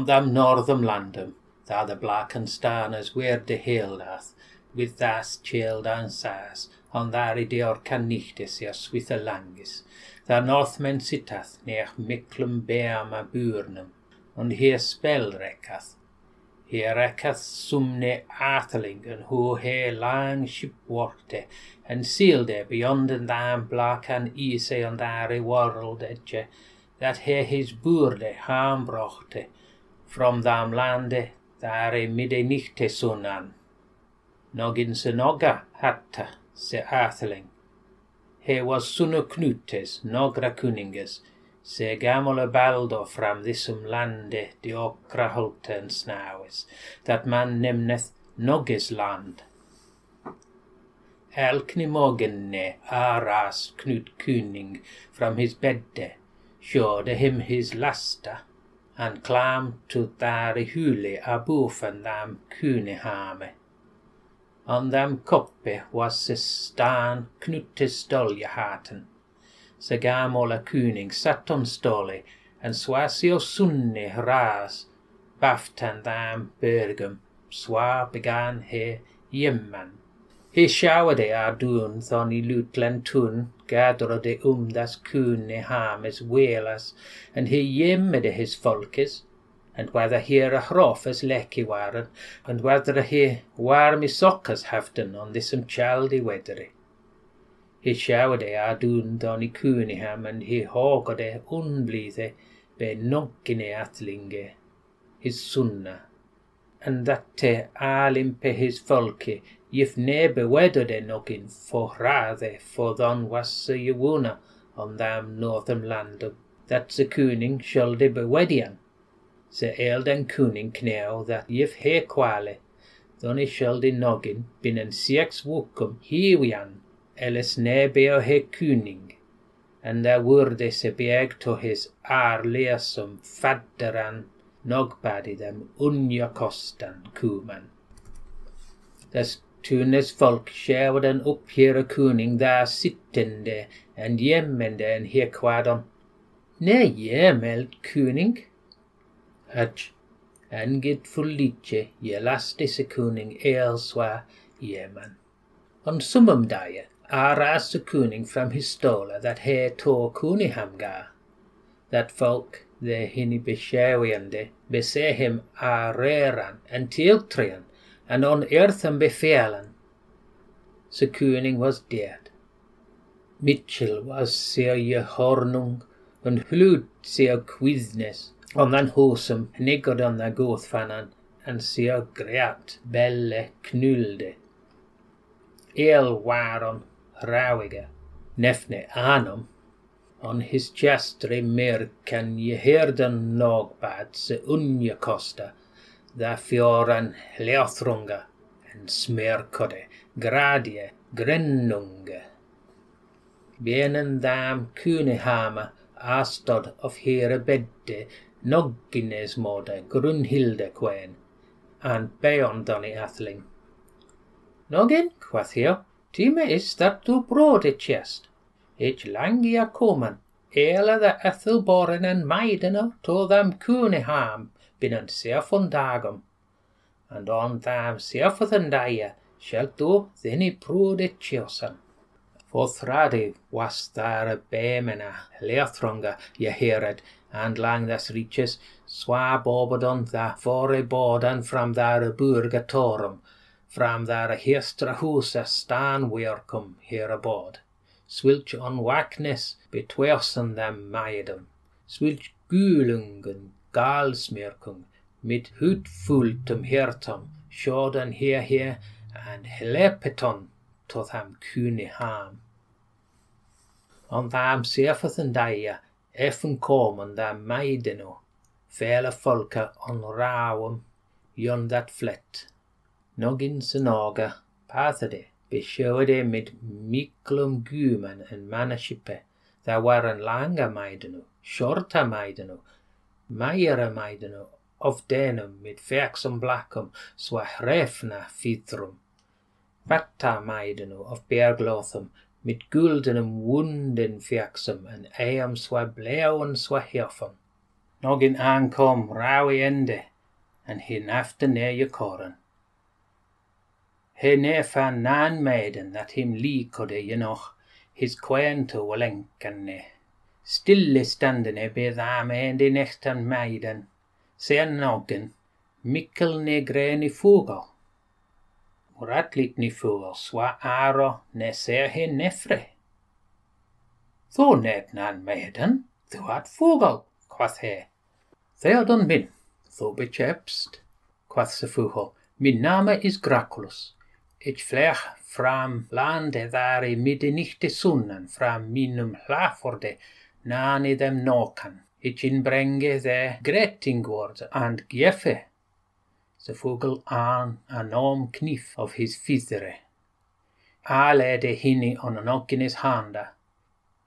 them northern landum, thou the black and starners where de heeldath, with das child and sass, on thar ideor canichtis jas with a langis. Thar northmen sittath near miklum beam a burnum, and here spellrekkath. Here rekkath sumne aterlingen who he lang shipworkte, and sealde beyond and tham black and easy on thar world edge, that he his burde ham brochte, from tham lande thar midde nichte sunnan. Nogin se noga hatta se aterling. He was sunne knutes, nogra kuninges, se gamle baldo fram thisum lande de okra holten snaues, that man nemneth Nogges land. Elkni mogenne aras Knut Kuning from his bedde, showed him his lasta, and clam to thari hule abufen them kunehame. On them koppe was se stan Knuttes stoljehaten. Se gamola kuning satt on stole, and swasio sunne ras, baften them bergum, swa began he jemman. He showered a doen thon I lutlen tun, gathered das kune hames welas, and he jemmede his folkes, and whether here a hrofes lecky waren, and whether he warmi soccas haften on thisum chaldi wedere. He showered a doen thon I kuneham, and he hogade unblithe be noggine atlinge, his sunna, and that te alimpe his folke, if nebe wedode noggin for rathe, for thon was se jewuna on them northern landum, that se kuning sholde bewedian. Se elden kuning kneo that if he quale, thon I sholde noggin binnen 6 wukum hiwian, eles nebeo he kuning, and there wurde se beg to his leesum fadderan, nogbadi them unja kostan kuman. Das tunes folk sjävden upp here kuning där sittende and jemmende and hier kwadon. Nej, jemmeld kuning. Hutch, and get fullitje je lastise kuning elswa jemman. On summum daje, aras the kuning from his stola that he to kuniham ga. That folk, the hinni besjäviande, bese him reran and tiltrian, and on earthen befelen. Se kuning was dead. Mitchell was sehr je hornung, and hlut sehr quiznes, on den hosum niggard on the gothfanan, and sehr great belle knulde. El waron rauige, nefne anum, on his chestre mer kan je herden nogbad se unjekosta, da fjoran leothrunga, en smerkode, gradie, grennunge. Benen dam kunehama, astod of here bedde, noggines mode, Grunhilde queen, and beon doni athling. Noggin, quoth he, time is that du brode chest. Ich langia komen, ele the Ethelborn and maideno to them kuneham, binnen 7 dagum, and on them 7 dagen shalt du thini brode chiosan. For thradi was there a bemena, leothrunga, je hered, and lang das riches, swa bobadon the fore bodan from there burgatorum, from there hiestra husa stan werkum here abod. Swilch on wackness betwersen them maidum, swilch gulungen galsmerkung, mit hutfultum hertum, sjoden here, and helepeton to them kuneham. On them 7 dagen, effen komen them maideno, vele folke on rauum, jon that flet. Noggin se noga, pathede, besjøde mit miklum gumen en manneshippe, there waren langa maideno, shorta maideno, meiere maideno, of denum mit verksum blackum, swa hrefna fithrum. Fatta maideno of berglothum, mit guldenum wunden verksum, en eam swa bleauen swa herfum. Noggin aankom rawi ende, en hin after neer je koren. He neer van naan meiden dat him liekode je nog, his kwente walenkane. Stille standene bedame en de nechten meiden, ser noggin, mikkel negreni vogel. Ratlik ni vogel, swa aro ne ser he nefre. Tho net naan meiden, thu had vogel, quath he. Theodon min, tho bechepst, quath se vogel, min name is Graculus. Ich vlieg from lande daar I midden nicht de sonnen, from minum hlaforde, nani dem nokan. Ich inbrenge de gretingword and geffe. The vogel aan een enorm knief of his vizere. Leide hinni on noggin his handa.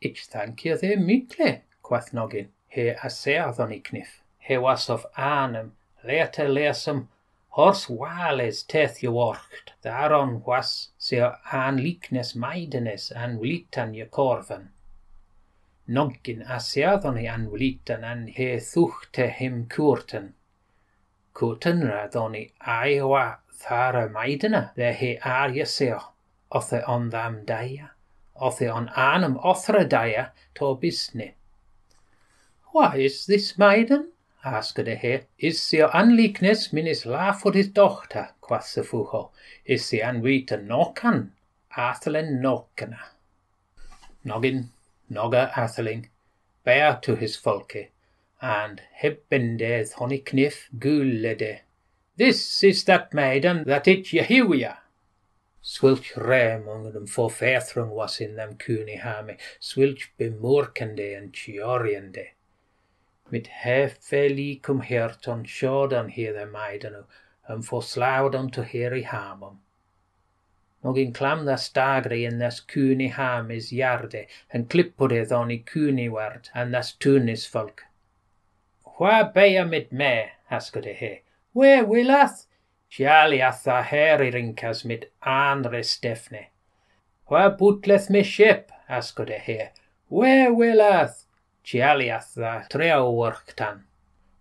Ich thank you de mykle, quath noggin. He aserthon I kniff. He was of anem, later lesum, hors wales teth je worcht. Daaron was ze aan liknes meidenes en wlitan je korven. Noggin aserthon I an wlitan en he thuchte him kurten. Kurten radon I aiwa thare meidene, de he je seo, othe on tham daia, othe on anem othre daia to bisne. Why is this maiden? Asked he. Is ze anliknes minis lafod his dochter, quath the vogel. Is ze anwita nokan, athelen nokana. Noggin, nogga atheling, bear to his folke, and hebbende thoni kniff gulede. This is that maiden that it Jehuia. Swilch rem onder dem forfethrung was in them kuni hame, swilch bemurkende en chioriende. Mit hefeli cum herton sjodan hier de meidenu, forslaudon to heri hamum. Noggin klam da stagri in das kuni ham is jarde, en klippode thon I kuni ward, en das tunis folk. Wha beja mit me, asked he. Where willath? Jaliath a heririnkas mit andre stefne. Wha butleth me ship, asked he. Where willath? Jaliath a treo worktan.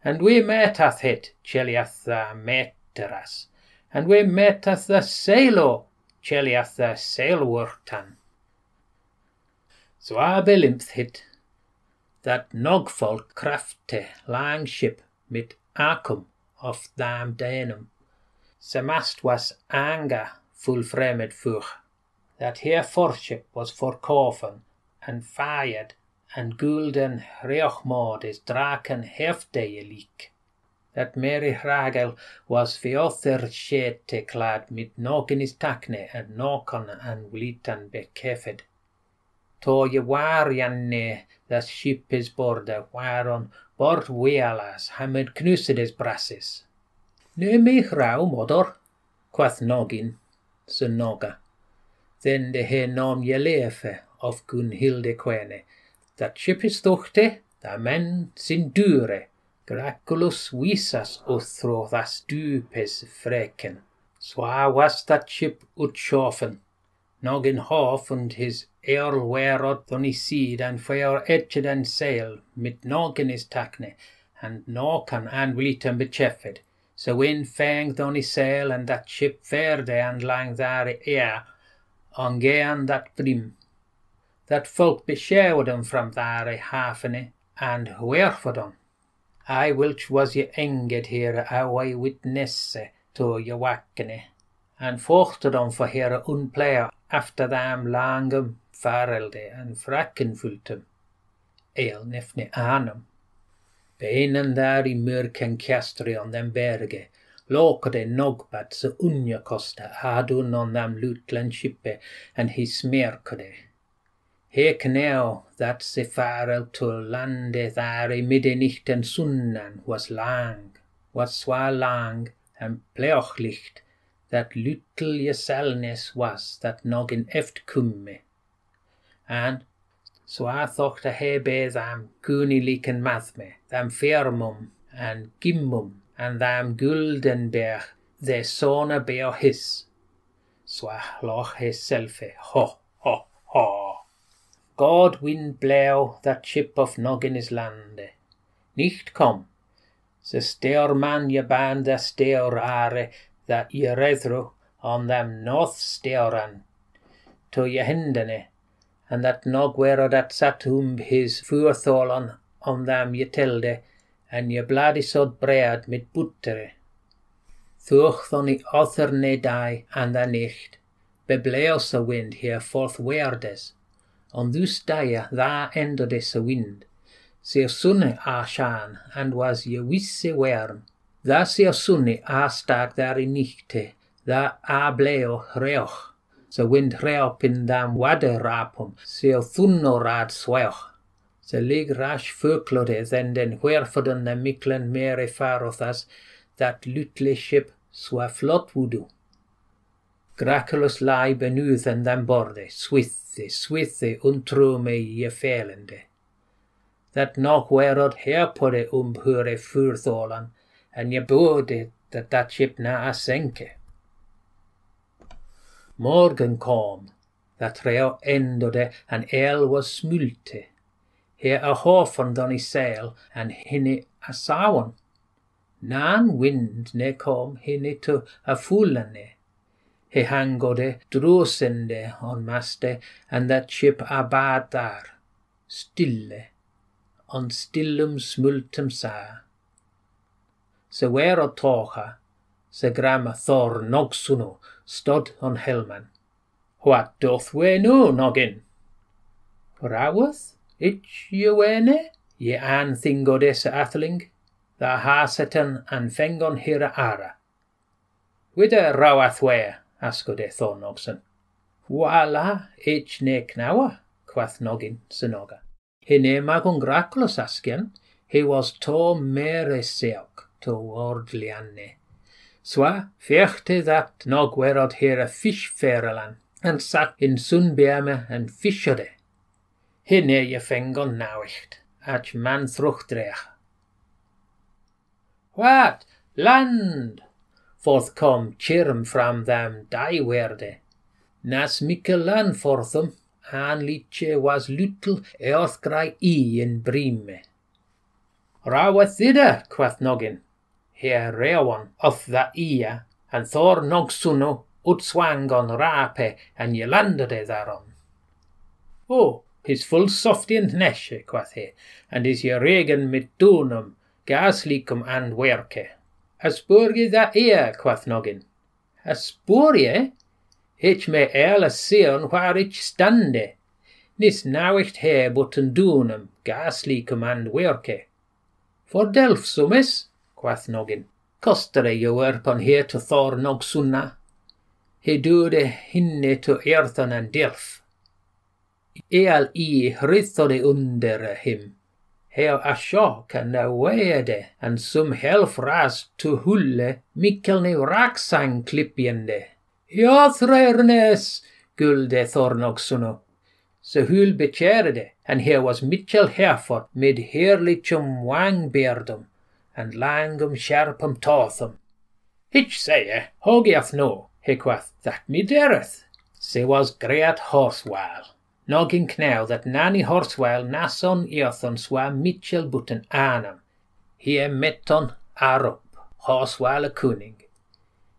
And we metath hit, Jaliath a meteras. And we metath the sailo, Jaliath a sail worktan. So a belimth hit, that nogfolk krafte lang ship mit akum of tham denum. Se mast was anger full fremmed fuch, that here forship was forkoven and fired, and gulden reochmord is draken hefdeje lik. That Mary Ragel was viother shete clad mit nogen is takne and nokon and wlitan bekefed. To je war janne that ship is borde, waaron bord wealas hammed knusedes brasses. Nu mich rau, modder, quath noggin, se nogga. Then de he nom je lefe of Gunhilde quene, that ship is thuchte, da men sin dure, Graculus visas uthro das dupes freken. Swa was that ship utschofen, noggin hof and his earl werod on his seed and fair edged and sail, mit noggin is takne, and nokan and wlitan becheffed. So wind fanged on his sail, and that ship fairde and lang there air, on gean that brim. That folk beshewed him from there hafene, and wherefore them. I whilch was ye enged here away witnesse to ye wakkene, and fochted them for here unplayer after them langum farelde and frackenfultum. El nefne anum. Beinen daar I mörken kastri on dem berge, lokade nogbad så unjakosta hadun on dem lutland shippe, and he smerkade. Hek neo that se farel to lande there I middenichten sunnen was swa lang, and pleochlicht, that luttel jeselnes was, that noggin eft kumme. And so I thought he be them kuniliken mathme, them firmum and gimmum, and them guldenberg, the sona bear his. So I loch his selfe, ho, ho, ho. God wind blow that ship of noggin is lande. nicht kom. Se steer man je band the steer are that je redro on them north steeran to je hindene, and that nogwero that sat his vuurtholan on them je tilde, and je bladisod bread mit buttere. Thuch on I otherne die and the nicht, bebleos a wind here forth weerdes, on dus die tha endades a wind, se sunne a shan, and was je wisse wern, tha se sunne a stag there nichte, tha a bleo reoch, se wind reop in dam wade rapum, se thunno rad sweoch, se lig rash furklode then den wherfoden the miklen mere farothas, that lutle ship swa flot wudu. Graculus lie benuth en them borde, swithe untrume je felende. That nog werod herpode hure furtholan, en je bode that ship na a senke. Morgen kom, that reo endode, and el was smulte. Here a hofen don I sail, and hinne a sawan. Nan wind ne kom hinne to a fulane. He hangode drosende on maste, and that ship abad there, stille, on stillum smultum sa. Se wero tocha, se grama thor nogsuno, stod on helman. What doth we no, Noggin? Rawath, ich ye wene? Ye an thingode se athling, the hasetan and fengon hira ara. Whither rawath we? Askode Thornogson. Wala, ich ne knawa, quath Noggin Senoga. He ne magon graculos askian, he was to mere seok toward lianne. Swa fechte that nogwerod here a fish ferelan, and sat in sunbeame and fishode. He ne je fengon nauicht, ach man thruchtreach. What? Land! Forth kom chirm from them die werde. Nas mikkel land forth them, an liche was luttel earthgrai in brime. Rawath thither, quath Noggin. Here reawan of the ia, and Thor nogsuno utswang on rape, and ye landed thereon. Oh, his full softiant neshe, quath he, and is ye regen mit dunum, gaslicum and werke. A spoor ye that ear, quath Noggin. A spoor ye? Ich me earle seon where ich stande. Nis nauicht he but en dunum, gaslicum and werke. For Delfsumis, quath Noggin. Costere ye werpon here to Thor Nogsunna. He dude hinne to earthen and Delf. Eal I rithode under him. Her a shock and a weade, and some helf ras to hulle, mikkelne raksang klippiende. Jothreernes, gulde Thornogsuno. Se hul becherede, and here was Mitchell Herford mid herlichum wangbeardum, and langum sharpum tothum. Hitch saye, hogiath no, he quath, that me dereth. Se was great horsewhile. Noggin knaw that nanny horsewhile nason earthon swa Mitchell butten anam. Here meton arup, horsewhile a kuning.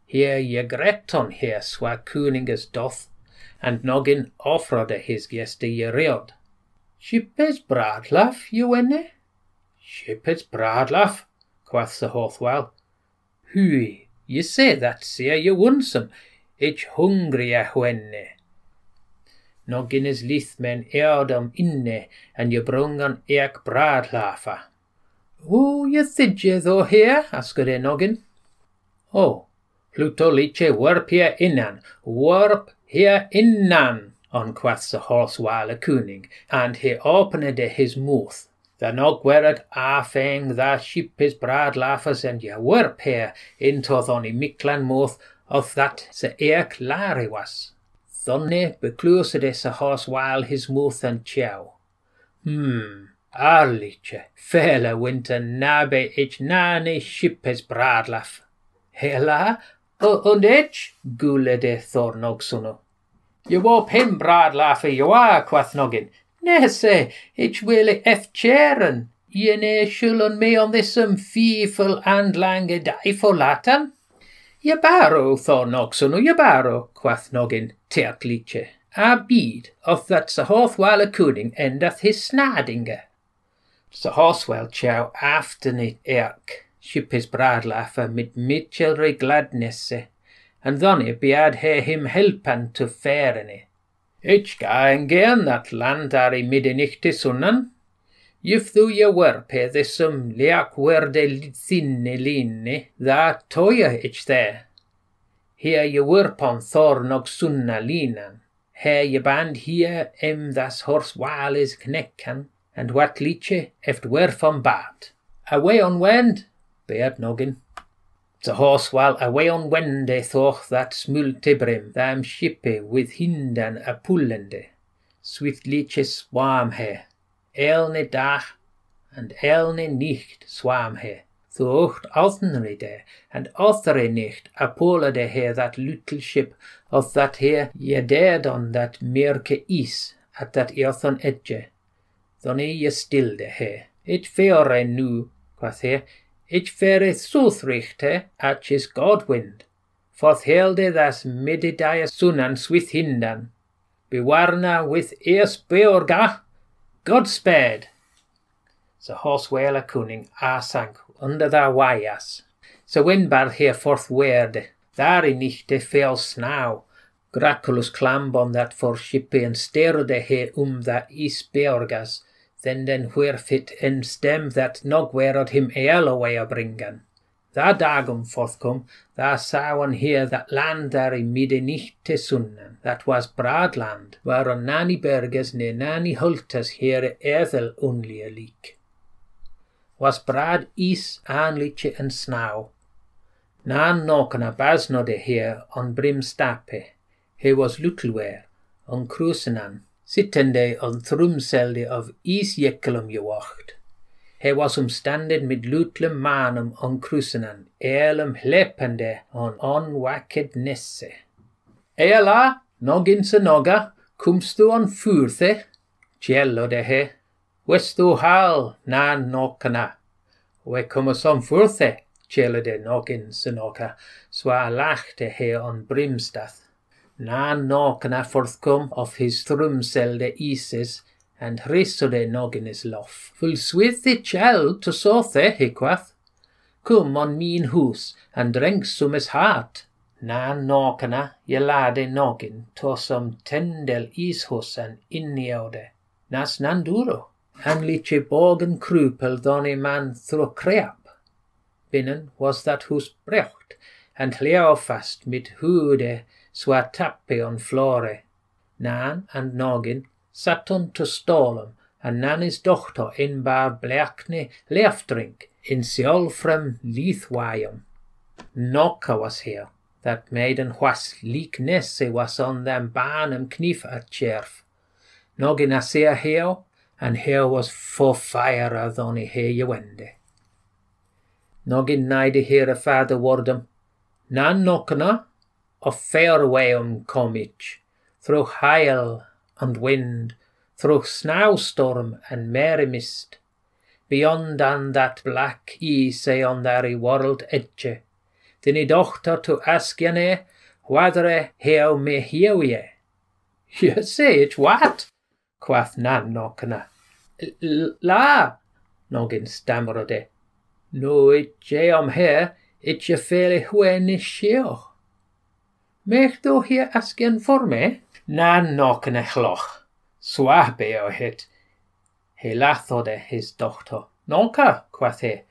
Here ye greton here swa kuninges doth, and Noggin offered his guest ye reod. Shipes bradlaf, ye wenne? Shipes bradlaf, quath the horsewhile. Hui, ye say that seer ye wunsome, ich hungry a wenne. Noggin is lithmen eardom inne, and ye brungan eak bradlafa. Oh, ye thid ye though here? Asked Noggin. Oh, Pluto liche warp here innan, on quath the horsewhile a cooning, and he opened his mouth. The nog werad a fang the ship his bradlafas, and ye warp here into thony miklan mouth of that se eak Larry was. Thonne beclused sa horsewhile his mouth and chow. Arliche, fella winter nabe ich nane ship his bradlaf. Hela, und ich, gulede Thornogsuno. Ye warp him bradlafe you are, quath Noggin. Nesse, ich will cheren. Yene shullen me on this feeful and lange die for latan? Je baro, thor Nogson, je baro, quath Noggin, teartliche. A bead of that Sir Horswell Cooning endeth his snadinge. Sir Horswell chow after it erk, ship his bradlaffer mid Mitchelry gladnesse, and thonny bead he him helpen to ferene. Ich ga gern that land are midenichte sunnan. If thou je werpe the sum leak werde thinne linne, that toya ich there. Here je werp on thornog sunna linan. Here je band here das Horswell is knecken, and what liche eft werf on bad. Away on wend, beard Noggin. The Horswell away on wende thoch that smulte brim, them shippe with hindan a pullende. Swift liche swam he. Elne dag and elne nicht swam he. Thocht althenride and authore nicht a polade he that little ship of that here ye dared on that merke is at that earthon edge. Thonny ye stilde he. It fere nu, quath he, it fere soothrichte at his Godwind. Forth helde das mididaya sunan swith hindan. Bewarna with ears beorga. Godspeed. The Horswell Cooning sank under the wayas. So windbar here forth werde, there nichte fell snow. Graculus clamb on that for shippe and stirred he that isbergas, then where fit in stem that nog werod him away a bringen. That dagum forthcome, that sawan here that land there mide nichte sunnen, that was Bradland, where on nani berges ne nani hultas here ethel only a leak. Was Brad is anliche and snow. Nan nokana basnode here on brimstappe, he was luttelware, on cruisenan, sittende on thrumselde of isjekelum jewacht. He was standed mid lutlem manum on cruisenan, elum hlepende on onwacked nesse. Ela, Noggin se nogga, kumst du on furthe? Cielo de he. West du hal, nan nokana. We kummus on furthe, cielo de Noggin se nogga, swa lachte he on brimstath. Nan nokana forthcome of his thrumselde ises, and risode Noggin is lof. Full swith the child to sothe, he quath. Come on mean hoos, and drink some his heart. Nan nokana, ye lade Noggin, to some tendel ishus and inniode. Nas nanduro, and liche bogen krupel donny man thro creap. Binnen was that hoos brecht, and leofast mit hude swa tappe on flore. Nan and Noggin sat on to stolum, and Nanny's dochter in bar bleakne leafdrink in Seolfrem Leithwayum. Nokka was here, that maiden was leek nesse was on them barnum knief at cherf. Noggin a seer here, and here was for fire thonny here ye wende. Noggin neide here a father wordum, Nan nokkana, of fairwayum comich, through hail and wind, through snowstorm and merry mist, beyond on that black ease on their world edge, then he dochter to ask ye whether how me hear ye. You say it what? Quath Nan Nokana. La, Noggin stammered. No, it here, it ye fairly when is sheoch. Mech thou here asken for me? Nan Nokana chloch. Swabe o hit. He lathode his dochter. Nonka, quath he.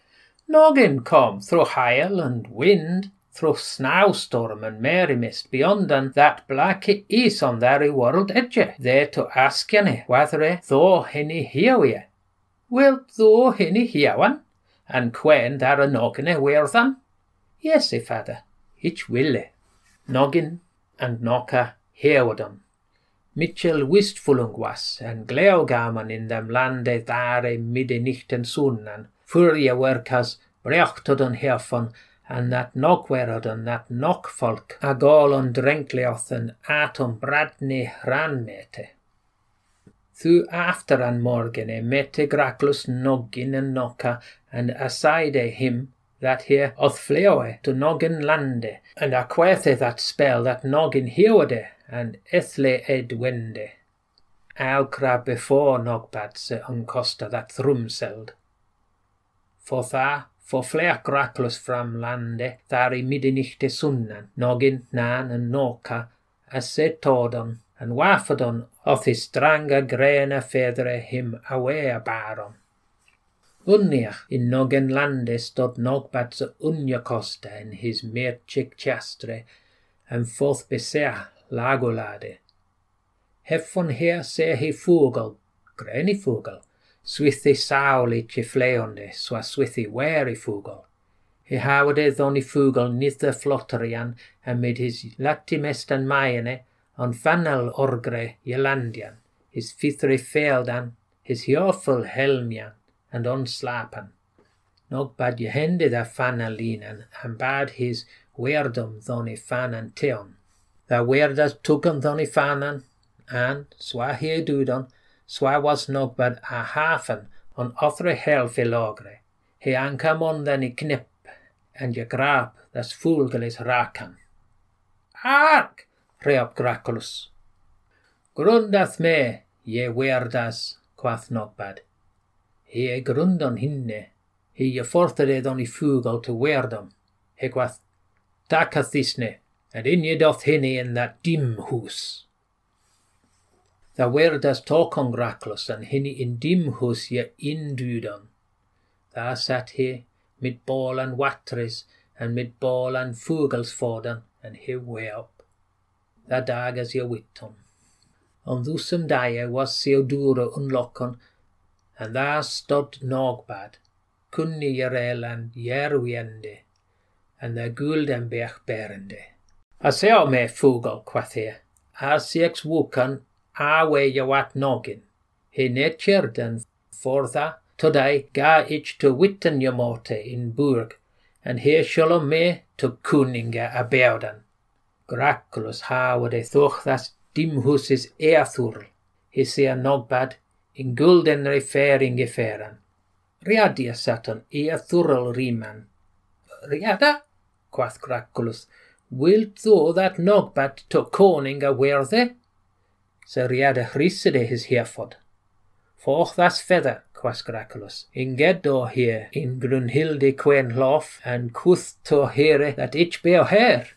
Noggin come through hail and wind, through snowstorm and merry mist, beyond on that black is on their world edge, there to ask ye whether thou hinny hear ye. Wilt thou hinny hear one? And quen there a noggin wear than? Yes, father, ich will. Noggin and Nokka hearward on. Mitchell wistfulung was, and gleogaman in them lande there midde nichten sunnen, furie werkas brechtod on herfon, and that nogwerod on that nokfolk, a gol on drenkleoth and atom bradne ranmete. Thu after an morgene mette Gracklus noggin and nocka, and aside him that here oth fleoe to noggin lande, and aquethe that spell that noggin heode, and ethle ed wende. Alcra before Nogbad se uncosta that thrumseld. For fleak Gracklus fram lande, thar I midinichte sunnan, noggin, nan and noka, as se tordon, and wafadon oth his stranga grena fedre him away a baron. Unniach in noggin lande stod Nogbad se unjakosta in his merchik chastre, and forth besea lagolade. Heffon her se he fugel, greni fugel, swithi sauli chifleonde, swa swithi weri fugel. He hawde thoni fugel nithe flotterian, amid his latimest and mayene, on fannel orgre jelandian, his fithri feldan, his hjorful helmian, and on slapen. Nogbad jehende da fannalinan, and bad his weirdom thoni fanan teon. Da weirdas tugan thoni fanan, and swa he dudon, swa was Nogbad a hafen on othre helfilogre. He ankam on then I knip, and je grap das fulgelis rakan. Ark! Reop Gracklus. Grundath me, ye weirdas, quath Nogbad. He grundon hinne, he je forthed on I fugel to weirdom. He quath, takath thisne, and in ye doth hinne in that dim hus. The weirdas talk on Gracklus, and hinne in dim hus ye indudon. There sat he, mid ball and watteries, and mid ball and fugels forden, and he way up. The dagas ye witton. On thusum daye was Seodura unlockon, and there stod Nogbad, kunni jerel and jerwiende, and the Guldenberg berende. A seo me fugel, quath he, as ex wukan, awe je wat noggin. He netcherd and fortha, today ga ich to witten je mote in burg, and here shall me to kuninga a beuden. Gracklus hawde thoch das dimhus is eathurl, he sea Nogbad, in gulden refering geferen. Riadia satan eathurl rieman. Riada, quath Gracklus, wilt thou that Nogbad to koninga werde? Se Riada hrissede his herfod. Forth das feather, quath Gracklus, in geddo here in Grunhilde quen lof, and quoth to here that ich bear hair.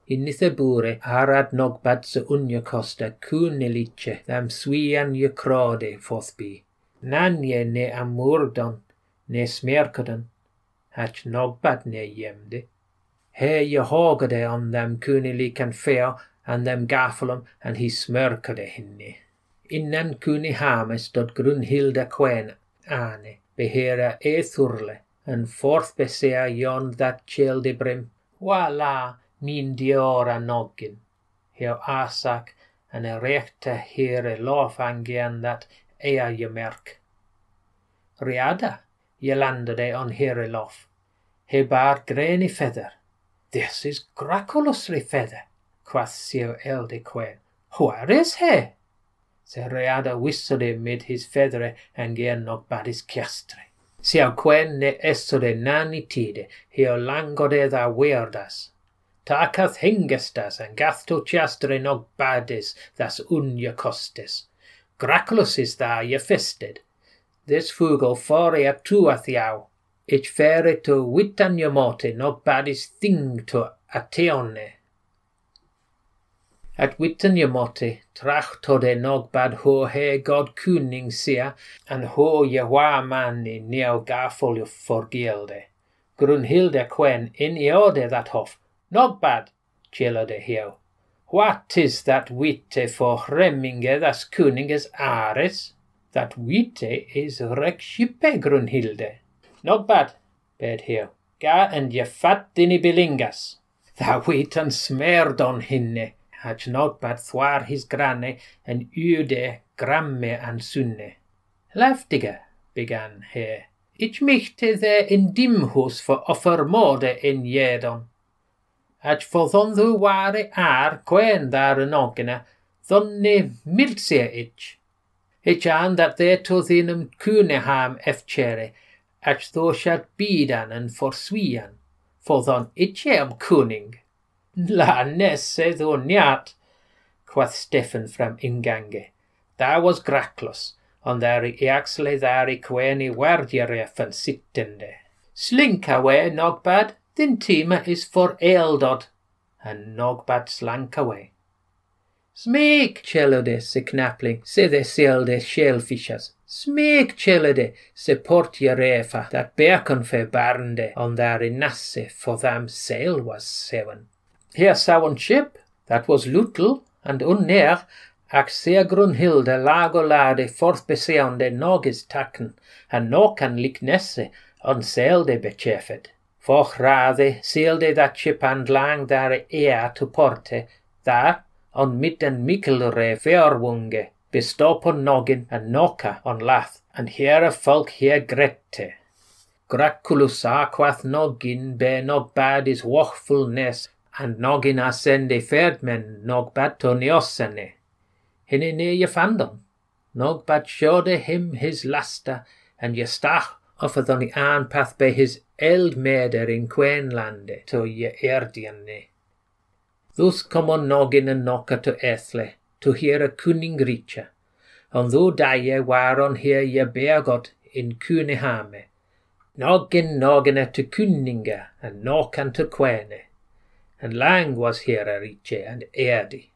In nithebure arad Nogbad se unjakosta kuneliche them swian je krode forthby. Nanje ne amurdon, ne smerkadon, hach Nogbad ne jemde. He je hogade on them kunelikan fair, and them gaffelum, and he smerkade hinne. Innan kuni hame stod Grunhilde quen ane, behera thurle, and forth besea yon that childe brim. Wala, min diora noggin. Heo asak, and a rechte here lofangian that ea je merk. Riada, je landede on here lof. He bar greni feather. This is Gracklus feather, quath Seo elde quen. Where is he? Se Riada whistled mid his feather and gen Nogbadis chiastre. Seo quen ne essode nani tide, heo langode da weirdas. Takath hingestas and gath to chiastre Nogbadis das unjakostes. Gracklus is there ye fested. This fugel foria tuath yau. Ich fere to wittan je mote Nogbadis thing to ateone. At witten je mote, trachtode Nogbad ho he god kuning sea, and ho je wa manni neo gafol je forgilde. Grunhilde quen in eode that hof. Nogbad, chillode heo. What is that witte for Remminge das kuninges ares? That witte is rekshippe Grunhilde. Nogbad, bed heo. Ga and je fat dini bilingas. Thou wittan smerdon hinne. Hach Nogbad thwar his granne, and ude gramme and sunne. Laftige, began he. Ich michte there in dimhus for offermode in jedon. Hach forthon thu ware quen daar nogene, thonne miltse ich. Ich an that there to thinum Cuneham efchere, ach thou shalt bidan and forswian, for thon ich am kuning. La nesse thou niat, quoth Stephen from ingange. That was Gracklus, on there eaxle there queni wardiere van sittende. Slink away, Nogbad, thin tima is for Ealdod, and Nogbad slank away. Smeek, chellode, se knapling, se the sealde shellfishers. Smeek, chellode, se portierefa, that beacon fe barnde on there in nasse, for them sail was 7. Here saw ship, that was Luttel, and unneer, ac se Grunhilde lago lade forth beseonde nogis takken, and nokan lik nesse, on sailde bechefed. Foch rade sailde that ship and lang there ea to porte, there, on mid and mikkelre verwunge, bestop on noggin and noka on lath, and here a folk here grette. Graculus aquath noggin be Nogbad is wachfulness, and noggin ascende ferdmen Nogbad to neossene. Hinne ne je fandom. Nogbad showed him his laster, and je stach offered on the aanpath by his eldmeder in Queenlande to je erdianne. Thus come on noggin and knocker to Ethle, to hear a cunning richa, and though daye war on here ye bergot in Cunehame. Noggin to Cunninga, and knockan to Quene, and lang was here a riche and erdi.